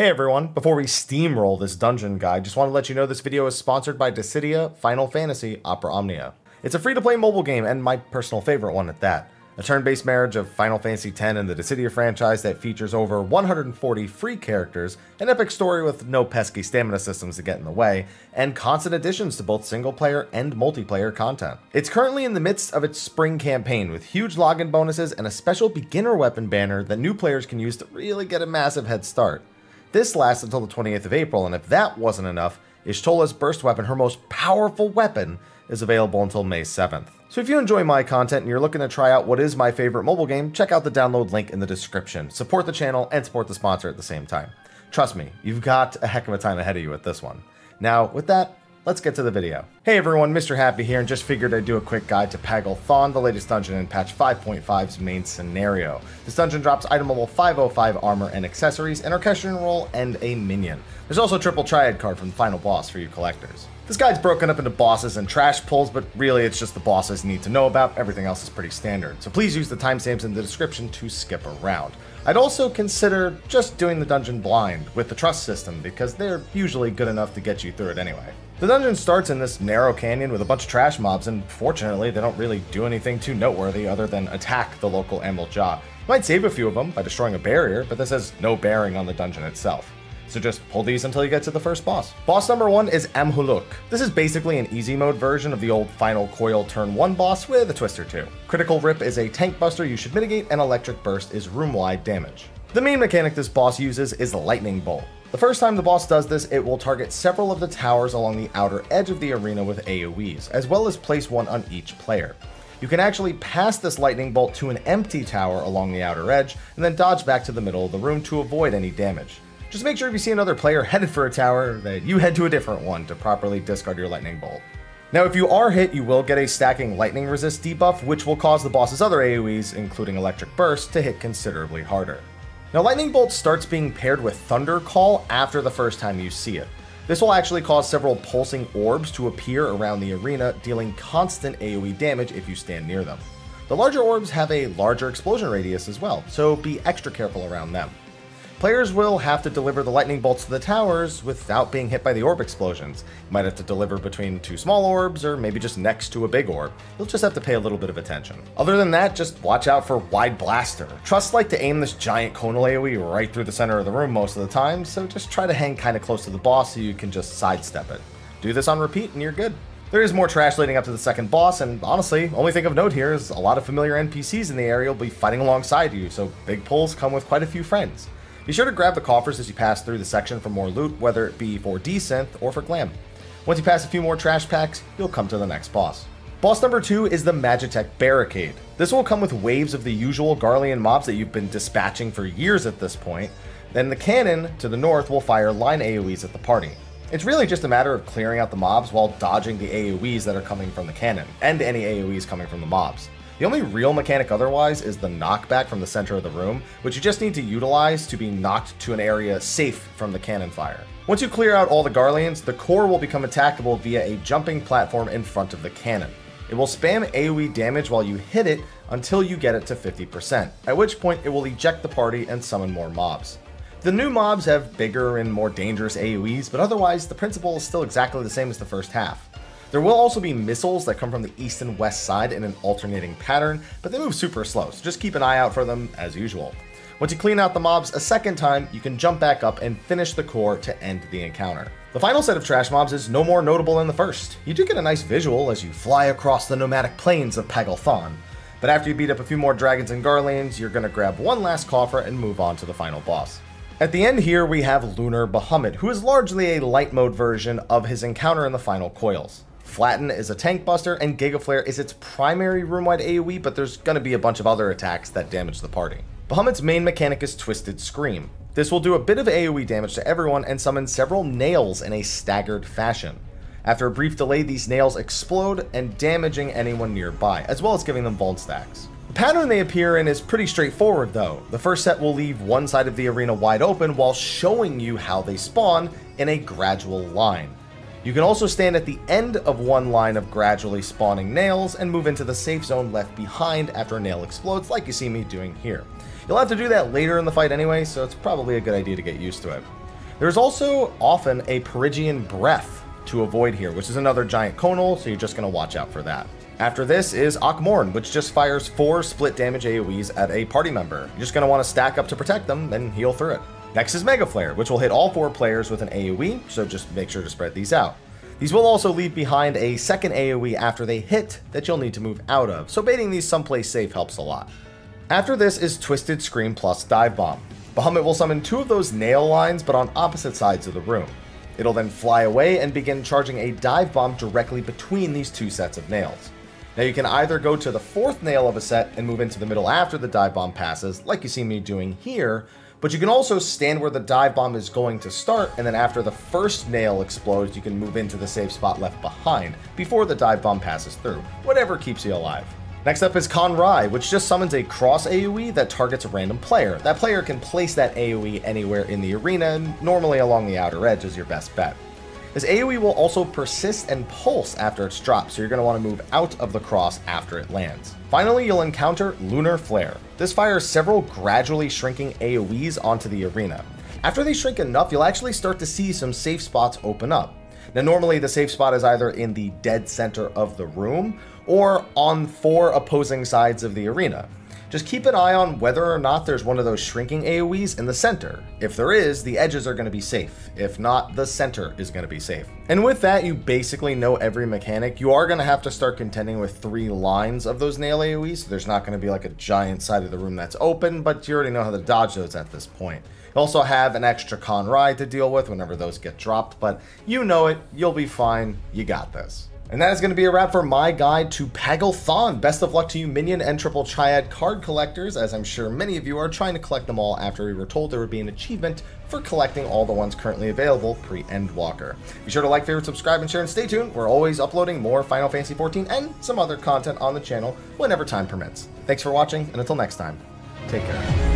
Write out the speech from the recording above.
Hey everyone, before we steamroll this dungeon guide, just want to let you know this video is sponsored by Dissidia Final Fantasy Opera Omnia. It's a free-to-play mobile game, and my personal favorite one at that. A turn-based marriage of Final Fantasy X and the Dissidia franchise that features over 140 free characters, an epic story with no pesky stamina systems to get in the way, and constant additions to both single-player and multiplayer content. It's currently in the midst of its spring campaign with huge login bonuses and a special beginner weapon banner that new players can use to really get a massive head start. This lasts until the 28th of April, and if that wasn't enough, Y'shtola's burst weapon, her most powerful weapon, is available until May 7th. So if you enjoy my content and you're looking to try out what is my favorite mobile game, check out the download link in the description. Support the channel and support the sponsor at the same time. Trust me, you've got a heck of a time ahead of you with this one. Now, with that, let's get to the video. Hey everyone, Mr. Happy here, and just figured I'd do a quick guide to Pagl'than, the latest dungeon in patch 5.5's main scenario. This dungeon drops item level 505 armor and accessories, an orchestrion roll, and a minion. There's also a triple triad card from the final boss for you collectors. This guide's broken up into bosses and trash pulls, but really it's just the bosses you need to know about. Everything else is pretty standard, so please use the timestamps in the description to skip around. I'd also consider just doing the dungeon blind with the trust system, because they're usually good enough to get you through it anyway. The dungeon starts in this narrow canyon with a bunch of trash mobs, and fortunately they don't really do anything too noteworthy other than attack the local Emerald-Jah. You might save a few of them by destroying a barrier, but this has no bearing on the dungeon itself. So just pull these until you get to the first boss. Boss number 1 is Amhuluk. This is basically an easy mode version of the old Final Coil turn 1 boss with a twist or two. Critical Rip is a tank buster you should mitigate, and Electric Burst is room-wide damage. The main mechanic this boss uses is Lightning Bolt. The first time the boss does this, it will target several of the towers along the outer edge of the arena with AoEs, as well as place one on each player. You can actually pass this lightning bolt to an empty tower along the outer edge, and then dodge back to the middle of the room to avoid any damage. Just make sure if you see another player headed for a tower, that you head to a different one to properly discard your lightning bolt. Now if you are hit, you will get a stacking lightning resist debuff, which will cause the boss's other AoEs, including Electric Burst, to hit considerably harder. Now Lightning Bolt starts being paired with Thunder Call after the first time you see it. This will actually cause several pulsing orbs to appear around the arena, dealing constant AoE damage if you stand near them. The larger orbs have a larger explosion radius as well, so be extra careful around them. Players will have to deliver the lightning bolts to the towers without being hit by the orb explosions. You might have to deliver between two small orbs, or maybe just next to a big orb. You'll just have to pay a little bit of attention. Other than that, just watch out for Wide Blaster. Trusts like to aim this giant conal AoE right through the center of the room most of the time, so just try to hang kinda close to the boss so you can just sidestep it. Do this on repeat and you're good. There is more trash leading up to the second boss, and honestly, only thing of note here is a lot of familiar NPCs in the area will be fighting alongside you, so big pulls come with quite a few friends. Be sure to grab the coffers as you pass through the section for more loot, whether it be for desynth or for glam. Once you pass a few more trash packs, you'll come to the next boss. Boss number 2 is the Magitech Barricade. This will come with waves of the usual Garlean mobs that you've been dispatching for years at this point. Then the cannon to the north will fire line AoEs at the party. It's really just a matter of clearing out the mobs while dodging the AoEs that are coming from the cannon, and any AoEs coming from the mobs. The only real mechanic otherwise is the knockback from the center of the room, which you just need to utilize to be knocked to an area safe from the cannon fire. Once you clear out all the Garleans, the core will become attackable via a jumping platform in front of the cannon. It will spam AoE damage while you hit it until you get it to 50%, at which point it will eject the party and summon more mobs. The new mobs have bigger and more dangerous AoEs, but otherwise the principle is still exactly the same as the first half. There will also be missiles that come from the east and west side in an alternating pattern, but they move super slow, so just keep an eye out for them as usual. Once you clean out the mobs a second time, you can jump back up and finish the core to end the encounter. The final set of trash mobs is no more notable than the first. You do get a nice visual as you fly across the nomadic plains of Pagl'than, but after you beat up a few more dragons and Garleans, you're going to grab one last coffer and move on to the final boss. At the end here, we have Lunar Bahamut, who is largely a light mode version of his encounter in the final coils. Flatten is a tank buster, and Giga Flare is its primary room-wide AoE, but there's going to be a bunch of other attacks that damage the party. Bahamut's main mechanic is Twisted Scream. This will do a bit of AoE damage to everyone and summon several nails in a staggered fashion. After a brief delay, these nails explode and damaging anyone nearby, as well as giving them vuln stacks. The pattern they appear in is pretty straightforward though. The first set will leave one side of the arena wide open while showing you how they spawn in a gradual line. You can also stand at the end of one line of gradually spawning nails and move into the safe zone left behind after a nail explodes, like you see me doing here. You'll have to do that later in the fight anyway, so it's probably a good idea to get used to it. There's also often a Perigean Breath to avoid here, which is another giant conal, so you're just going to watch out for that. After this is Akmorn, which just fires 4 split damage AoEs at a party member. You're just going to want to stack up to protect them, then heal through it. Next is Mega Flare, which will hit all 4 players with an AoE, so just make sure to spread these out. These will also leave behind a second AoE after they hit that you'll need to move out of, so baiting these someplace safe helps a lot. After this is Twisted Scream plus Dive Bomb. Bahamut will summon 2 of those nail lines, but on opposite sides of the room. It'll then fly away and begin charging a Dive Bomb directly between these 2 sets of nails. Now you can either go to the 4th nail of a set and move into the middle after the Dive Bomb passes, like you see me doing here, but you can also stand where the Dive Bomb is going to start, and then after the first nail explodes, you can move into the safe spot left behind, before the Dive Bomb passes through, whatever keeps you alive. Next up is Conrai, which just summons a cross AoE that targets a random player. That player can place that AoE anywhere in the arena, and normally along the outer edge is your best bet. This AoE will also persist and pulse after it's dropped, so you're going to want to move out of the cross after it lands. Finally, you'll encounter Lunar Flare. This fires several gradually shrinking AoEs onto the arena. After they shrink enough, you'll actually start to see some safe spots open up. Now normally the safe spot is either in the dead center of the room, or on 4 opposing sides of the arena. Just keep an eye on whether or not there's one of those shrinking AoEs in the center. If there is, the edges are going to be safe. If not, the center is going to be safe. And with that, you basically know every mechanic. You are going to have to start contending with 3 lines of those nail AoEs. So there's not going to be like a giant side of the room that's open, but you already know how to dodge those at this point. You also have an extra Conrai to deal with whenever those get dropped, but you know it, you'll be fine, you got this. And that is going to be a wrap for my guide to Pagl'than. Best of luck to you Minion and Triple Triad card collectors, as I'm sure many of you are trying to collect them all after we were told there would be an achievement for collecting all the ones currently available pre-Endwalker. Be sure to like, favorite, subscribe, and share, and stay tuned. We're always uploading more Final Fantasy XIV and some other content on the channel whenever time permits. Thanks for watching, and until next time, take care.